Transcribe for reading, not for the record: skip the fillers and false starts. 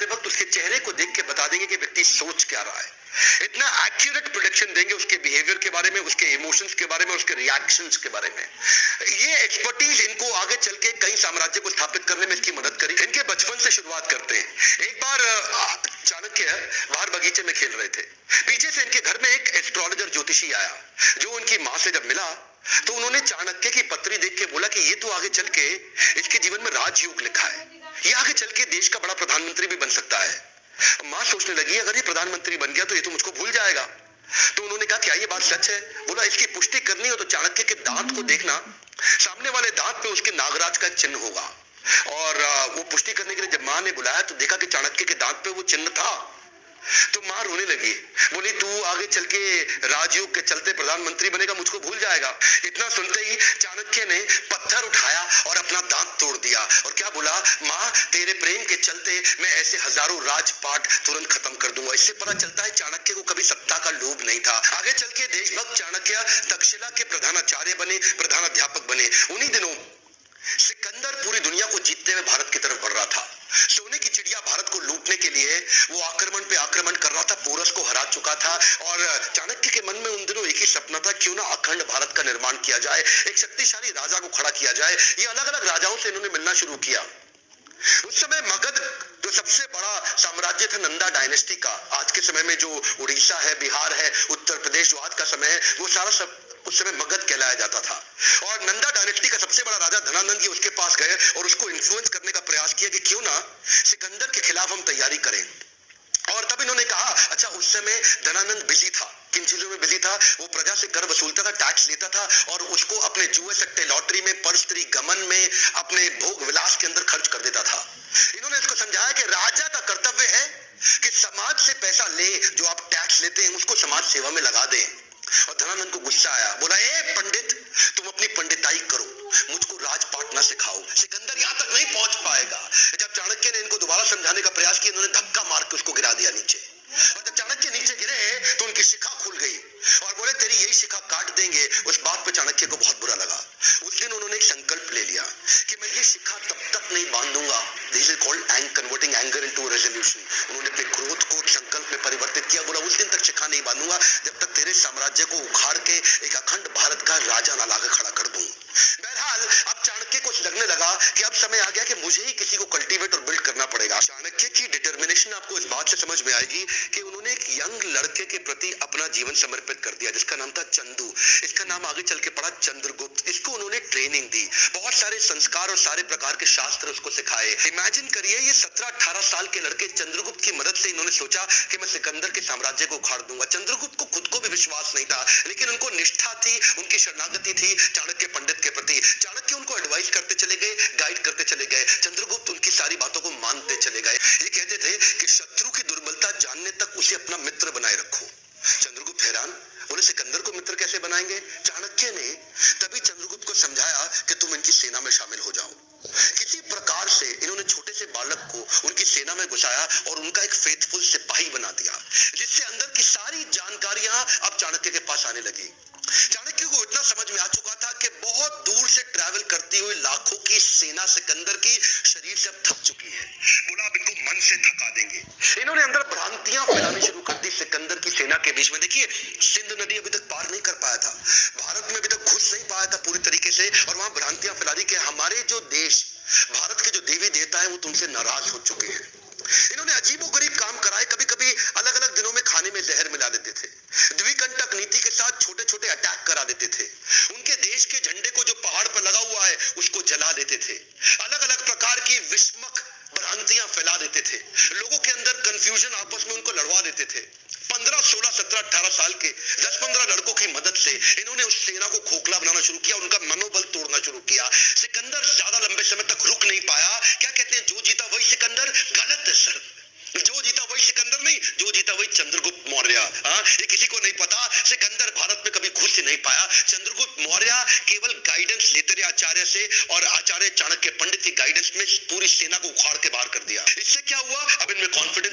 जाते वक्त उसके चेहरे को देख के बता देंगे कि व्यक्ति सोच क्या रहा है। इतना एक्यूरेट प्रोडिक्शन देंगे उसके बिहेवियर के बारे में, उसके इमोशंस के बारे में, उसके रिएक्शंस के बारे में। ये एक्सपर्टीज इनको आगे चल के कई साम्राज्य को स्थापित करने में इसकी मदद करी। इनके बचपन से शुरुआत करते हैं। एक बार चाणक्य बाहर बगीचे में खेल रहे थे। पीछे से इनके घर में एक एस्ट्रोलॉजर ज्योतिषी आया, जो उनकी माँ से जब मिला तो उन्होंने चाणक्य की पत्री देख के बोला कि ये तो आगे चल के इसके जीवन में राजयोग लिखा है, ये आगे चल के देश का बड़ा प्रधानमंत्री भी बन सकता है। माँ सोचने लगी अगर ये प्रधानमंत्री बन गया तो ये तो मुझको भूल जाएगा। तो उन्होंने कहा क्या ये बात सच है? बोला इसकी पुष्टि करनी हो तो चाणक्य के दांत को देखना, सामने वाले दांत पे उसके नागराज का चिन्ह होगा। और वो पुष्टि करने के लिए जब माँ ने बुलाया तो देखा कि चाणक्य के दांत पे वो चिन्ह था। तो माँ रोने लगी, बोली तू आगे चल के राजयोग के चलते प्रधानमंत्री बनेगा, मुझको भूल जाएगा। इतना सुनते ही चाणक्य ने पत्थर उठाया और अपना दांत तोड़ दिया और क्या बोला, माँ तेरे प्रेम के चलते मैं ऐसे हजारों राजपाट तुरंत खत्म कर दूंगा। इससे पता चलता है चाणक्य को कभी सत्ता का लोभ नहीं था। आगे चल के देशभक्त चाणक्य तक्षशिला के प्रधानाचार्य बने, प्रधानाध्यापक बने। उन्हीं दिनों सिकंदर पूरी दुनिया को जीतते हुए भारत की तरफ बढ़ रहा था। सोने की चिड़िया भारत को लूटने के लिए वो आक्रमण पे आक्रमण कर रहा था, पोरस को हरा चुका था। और चाणक्य के मन में उन दिनों एक ही सपना था, क्यों ना अखंड भारत का निर्माण किया जाए, एक शक्तिशाली राजा को खड़ा किया जाए। ये अलग अलग राजाओं से इन्होंने मिलना शुरू किया। उस समय मगध जो सबसे बड़ा साम्राज्य था नंदा डायनेस्टी का, आज के समय में जो उड़ीसा है, बिहार है, उत्तर प्रदेश जो आज का समय है, वो सारा सब उस समय मगध कहलाया जाता था। और नंदा डायनेस्टी का सबसे बड़ा राजा धनानंद जी उसके पास गए और उसको इन्फ्लुएंस करने का प्रयास किया कि क्यों ना सिकंदर के खिलाफ हम तैयारी करें। और तब इन्होंने कहा, अच्छा उस समय धनानंद बिजी था, किन चीजों में बिजी था, वो प्रजा से कर वसूलता था, टैक्स लेता था और उसको अपने जुए सट्टे लॉटरी में, पर स्त्री गमन में, अपने भोग विलास के अंदर खर्च कर देता था। इन्होंने इसको समझाया कि राजा का कर्तव्य है कि समाज से पैसा ले, जो आप टैक्स लेते हैं उसको समाज सेवा में लगा दें। और धनानंद को गुस्सा आया, बोला ए पंडित तुम अपनी पंडिताई करो, मुझको राजपाट ना सिखाओ, सिकंदर यहाँ तक नहीं पहुंच पाएगा। जब चाणक्य ने इनको दोबारा समझाने का प्रयास किया, इन्होंने धक्का मार के उसको गिरा दिया नीचे। और जब चाणक्य नीचे गिरे तो उनकी शिखा खुल गई और बोले तेरी यही शिखा काट देंगे। उस बात पे चाणक्य को बहुत बुरा लगा। उस दिन उन्होंने एक संकल्प ले लिया कि मैं ये शिखा तब तक नहीं बांधूंगा। This is called converting anger into resolution. उन्होंने अपने क्रोध को संकल्प में परिवर्तित किया। बोला उस दिन तक शिखा नहीं बांधूंगा जब तक तेरे साम्राज्य को उखाड़ के एक अखंड भारत का राजा ना लाकर खड़ा कर दूं। बहरहाल अब चाणक्य को लगने लगा कि अब समय आ गया कि मुझे ही किसी को कल्टीवेट और बिल्ड करना पड़ेगा। चाणक्य की डिटर्मिनेशन आपको इस बात से समझ में आएगी कि उन्होंने एक यंग लड़के के प्रति अपना जीवन समर्पित कर दिया जिसका नाम था चंदू। इसका नाम आगे चल के पड़ा चंद्रगुप्त। इसको उन्होंने ट्रेनिंग दी, बहुत सारे संस्कार और सारे प्रकार के शास्त्र उसको सिखाए। इमेजिन करिए ये 17-18 साल के लड़के, चंद्रगुप्त की मदद से इन्होंने सोचा कि मैं सिकंदर के साम्राज्य को उखाड़ दूंगा। चंद्रगुप्त को खुद को भी विश्वास नहीं था, लेकिन उनको निष्ठा थी, उनकी शरणागति थी चाणक्य पंडित के प्रति। चाणक्य उनको एडवाइस करते चले गए, गाइड करते चले गए। चंद्रगुप्त उनकी सारी बातों को मानते चले गए। ये कहते थे कि शत्रु की दुर्बलता जानने तक उसे अपना मित्र बनाए रखो। चंद्रगुप्त हैरान, बोले सिकंदर को मित्र कैसे बनाएंगे? चाणक्य ने तभी चंद्रगुप्त को समझाया कि तुम इनकी सेना में शामिल हो जाओ। किसी प्रकार से इन्होंने छोटे से बालक को उनकी सेना में घुसाया और उनका एक फेथफुल सिपाही बना दिया, जिससे अंदर की सारी जानकारियां अब चाणक्य के पास आने लगी। चाणक्य को इतना समझ में आ चुका था कि बहुत दूर से ट्रैवल करती हुई लाखों की सेना सिकंदर की शरीर से अब थक चुकी है। बोला अब इनको मन से थका देंगे। इन्होंने अंदर भ्रांतियां फैलानी शुरू कर दी सिकंदर की सेना के बीच में। देखिए सिंध नदी अभी तक पार नहीं कर पाया था, भारत में अभी तक घुस नहीं पाया था पूरी तरीके से, और वहां भ्रांतियां फैला दी कि हमारे जो देश, भारत के जो देवी देवता है वो तुमसे नाराज हो चुके हैं। इन्होंने अजीबोगरीब काम कराए। कभी कभी अलग अलग दिनों में खाने में जहर मिला देते थे, द्विकंटक नीति के साथ छोटे छोटे अटैक करा देते थे, उनके देश के झंडे को जो पहाड़ पर लगा हुआ है उसको जला देते थे, अलग अलग प्रकार की विस्मक भ्रांतियां फैला देते थे, लोगों के अंदर कंफ्यूजन आपस में उनको लड़वा देते थे। 15, 16, 17, 18 साल के 10-15 लड़कों की मदद से इन्होंने उस सेना को खोखला बनाना शुरू किया, उनका मनोबल तोड़ना शुरू किया। सिकंदर ज्यादा लंबे समय तक रुक नहीं पाया। क्या कहते हैं, जो जीता वही सिकंदर? गलत है सर, जो जीता वही सिकंदर नहीं, जो जीता वही चंद्रगुप्त मौर्य। ये किसी को नहीं पता, सिकंदर भारत में कभी घुस ही नहीं पाया। चंद्रगुप्त मौर्य केवल गाइडेंस लेते रहे आचार्य से, और आचार्य चाणक्य पंडित की गाइडेंस में पूरी सेना को उखाड़ के बाहर कर दिया। इससे क्या हुआ, अब इनमें कॉन्फिडेंस